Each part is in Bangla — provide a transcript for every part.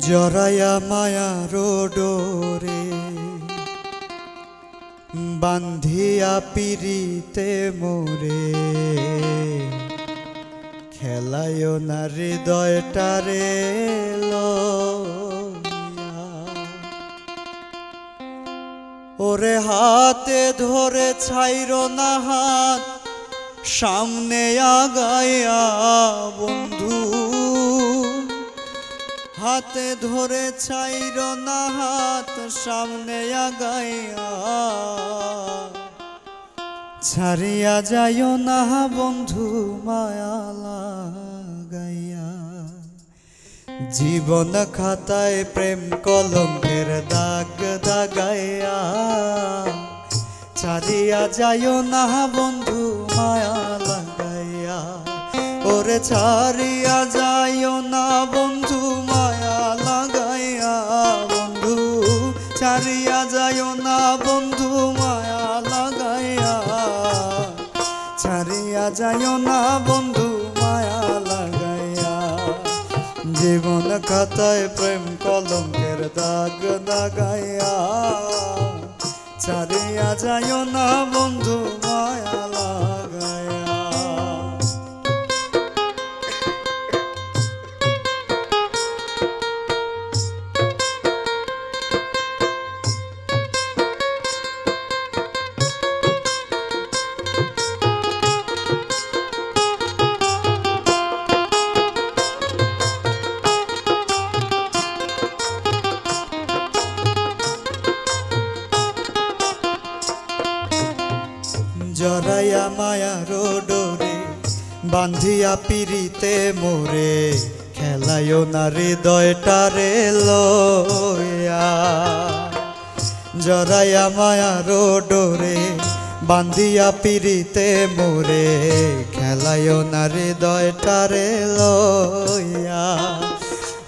জরায়া মায়ার ডোরে বান্ধিয়া পিরিতে মোরে খেলায় না হৃদয়টারে লইয়া। ওরে হাতে ধরে ছাইর না হাত সামনে আগাইয়া বন্ধু, হাতে ধরে ছাইর না হাত সামনে আগাইয়া। ছাড়িয়া যাইও না বন্ধু মায়া লাগাইয়া। জীবন খাতায় প্রেম কলঙ্কের দাগ দাগাইয়া। ছাড়িয়া যাইও না বন্ধু মায়া লাগাইয়া। ওরে ছাড়িয়া যাইও না বন্ধু মায়া লাগাইয়া। বন্ধু ছাড়িয়া যাইও না বন্ধু মায়া লাগাইয়া। ছাড়িয়া যাইও না বন্ধু মায়া লাগাইয়া। জীবন খাতায় প্রেম কলঙ্কের দাগ দাগাইয়া। ছাড়িয়া যাইও না বন্ধু মায়া লাগাইয়া। জরায়া মায়ার ডোরে বান্ধিয়া পিরিতে মোরে খেলায় না হৃদয়টারে লইয়া। জরায়া মায়ার ডোরে বান্ধিয়া পিরিতে মোরে খেলায় না হৃদয়টারে লইয়া।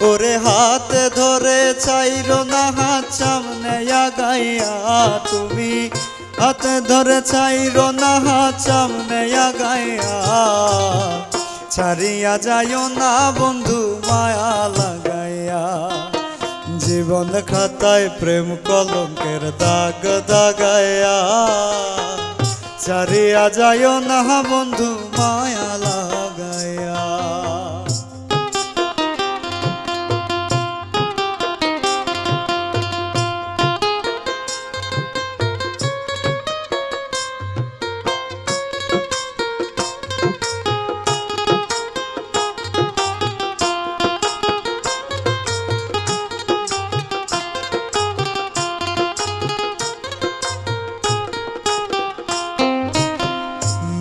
ওরে হাতে ধরে ছাইর না হাত সামনে আগাইয়া। তুমি হাতে ধরে ছাইর না হাত সামনে আগাইয়া। ছাড়িয়া যাইও না বন্ধু মায়া লাগাইয়া। জীবন খাতায় প্রেম কলঙ্কের দাগ দাগাইয়া। ছাড়িয়া যাইও না বন্ধু মায়া লাগাইয়া।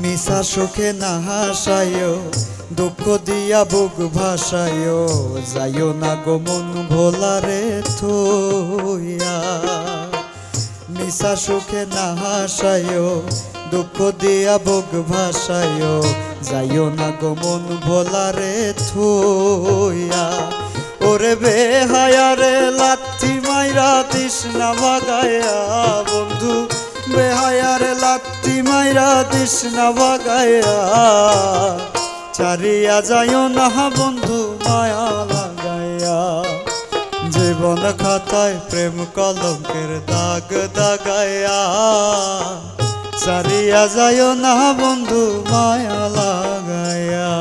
মিশা সুখে না হাসায়ও দুঃখ দিয়া বুক ভাসায়ও। যাইও না গো মন ভোলারে থইয়া। মিশা সুখে না হাসায়ও দুঃখ দিয়া বুক ভাসায়ও। যাইও না গো মন ভোলারে থইয়া। ওরে বেহায়ারে লাথি মাইরা তৃষ্ণা ভাগাইয়া। বন্ধু বেহায়ারে লাথি মাইরা তৃষ্ণা ভাগাইয়া। ছাড়িয়া যাইও না বন্ধু মায়া লাগাইয়া। জীবন খাতায় প্রেম কলঙ্কের দাগ দাগাইয়া। ছাড়িয়া যাইও না বন্ধু মায়া লাগাইয়া।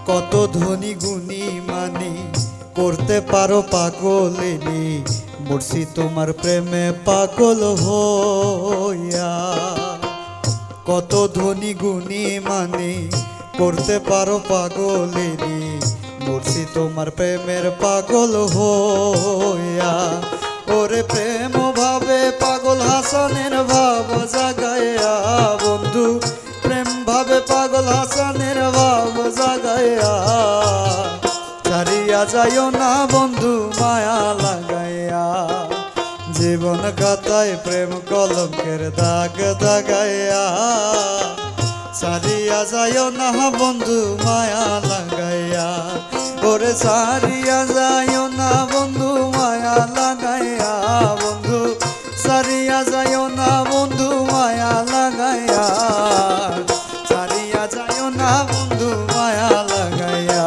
কত ধনী গুণী মানি করতে পারো পাগলিনী। মরছি তোমার প্রেমে পাগল হইয়া। কত ধনী গুণী মানি করতে পারো পাগলিনী। মরছি তোমার প্রেমের পাগল হইয়া। ওরে প্রেম ভাবে পাগল হাসানের ভাব জাগাইয়া। বন্ধু প্রেম ভাবে পাগল হাসানের ভাব জাগাইয়া। ছাড়িয়া যাইও না বন্ধু মায়া লাগাইয়া জীবন খাতায় প্রেম কলঙ্কের দাগ দাগাইয়া সারিয়া যাইও না বন্ধু মায়া লাগাইয়া ওরে সারিয়া যাইও না বন্ধু মায়া লাগাইয়া বন্ধু সারিয়া যাইও না বন্ধু মায়া লাগাইয়া সারিয়া যাইও না বন্ধু মায়া লাগাইয়া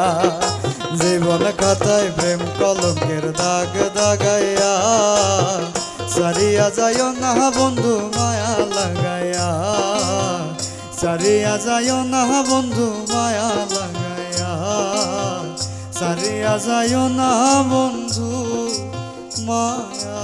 জীবন খাতায় প্রেম কলঙ্কের দাগ দাগাইয়া সারিয়া যাইও না বন্ধু মায়া লাগাইয়া সারিয়া যাইও না বন্ধু মায়া লাগাইয়া সারিয়া যাইও না বন্ধু মায়া